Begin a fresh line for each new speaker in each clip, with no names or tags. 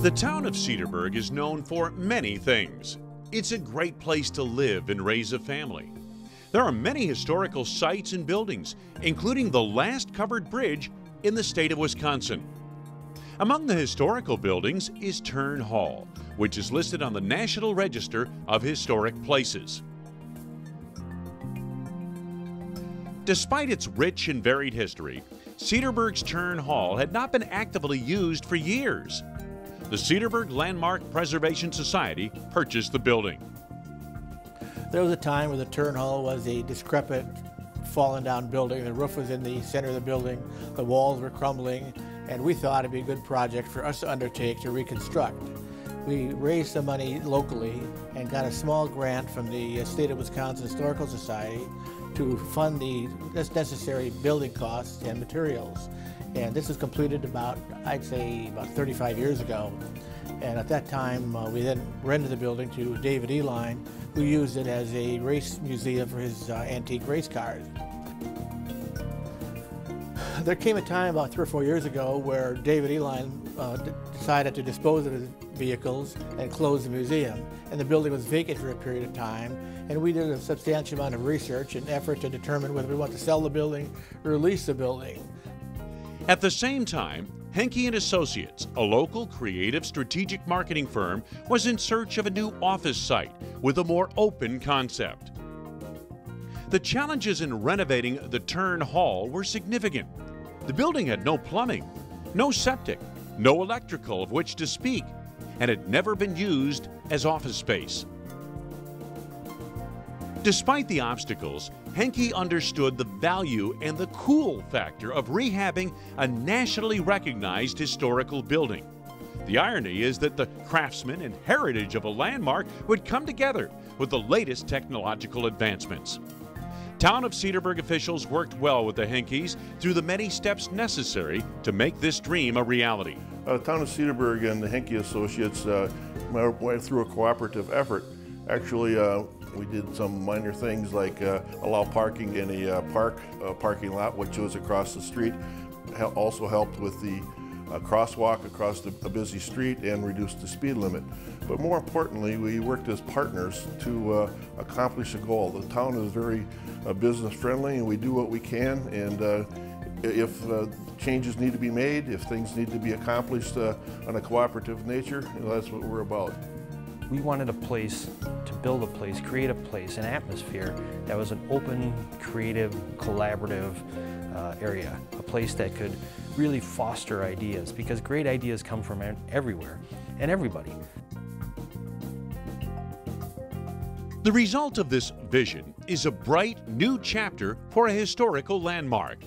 The town of Cedarburg is known for many things. It's a great place to live and raise a family. There are many historical sites and buildings, including the last covered bridge in the state of Wisconsin. Among the historical buildings is Turn Hall, which is listed on the National Register of Historic Places. Despite its rich and varied history, Cedarburg's Turn Hall had not been actively used for years. The Cedarburg Landmark Preservation Society purchased the building.
There was a time where the Turn Hall was a decrepit, fallen down building. The roof was in the center of the building, the walls were crumbling, and we thought it'd be a good project for us to undertake to reconstruct. We raised some money locally and got a small grant from the State of Wisconsin Historical Society to fund the necessary building costs and materials. And this was completed I'd say about 35 years ago. And at that time, we then rented the building to David Eline, who used it as a race museum for his antique race cars. There came a time about 3 or 4 years ago where David Eline decided to dispose of his vehicles and close the museum. And the building was vacant for a period of time. And we did a substantial amount of research and effort to determine whether we want to sell the building or lease the building.
At the same time, Henke Associates, a local creative strategic marketing firm, was in search of a new office site with a more open concept. The challenges in renovating the Turn Hall were significant. The building had no plumbing, no septic, no electrical of which to speak, and had never been used as office space. Despite the obstacles, Henke understood the value and the cool factor of rehabbing a nationally recognized historical building. The irony is that the craftsman and heritage of a landmark would come together with the latest technological advancements. Town of Cedarburg officials worked well with the Henkes through the many steps necessary to make this dream a reality.
Town of Cedarburg and the Henke Associates went through a cooperative effort. Actually, we did some minor things like allow parking in a parking lot, which was across the street. Also helped with the crosswalk across a busy street and reduced the speed limit. But more importantly, we worked as partners to accomplish a goal. The town is very business friendly, and we do what we can. And if changes need to be made, if things need to be accomplished on a cooperative nature, that's what we're about.
We wanted a place to build a place, create a place, an atmosphere that was an open, creative, collaborative area. A place that could really foster ideas, because great ideas come from everywhere and everybody.
The result of this vision is a bright new chapter for a historical landmark.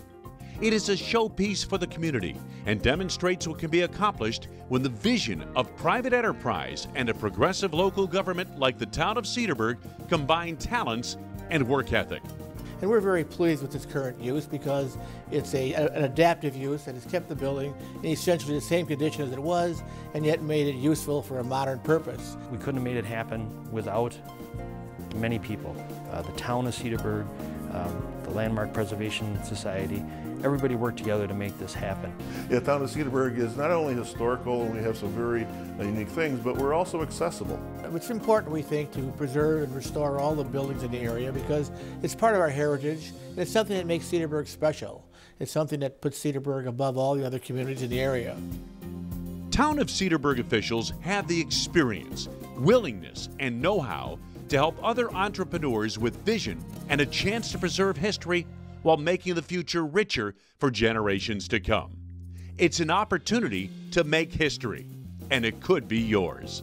It is a showpiece for the community and demonstrates what can be accomplished when the vision of private enterprise and a progressive local government like the town of Cedarburg combine talents and work ethic.
And we're very pleased with its current use because it's an adaptive use that has kept the building in essentially the same condition as it was and yet made it useful for a modern purpose.
We couldn't have made it happen without many people. The town of Cedarburg, the Landmark Preservation Society, everybody worked together to make this happen.
Yeah, the town of Cedarburg is not only historical, and we have some very unique things, but we're also accessible.
It's important, we think, to preserve and restore all the buildings in the area because it's part of our heritage, and it's something that makes Cedarburg special. It's something that puts Cedarburg above all the other communities in the area.
Town of Cedarburg officials have the experience, willingness, and know-how to help other entrepreneurs with vision and a chance to preserve history while making the future richer for generations to come. It's an opportunity to make history, and it could be yours.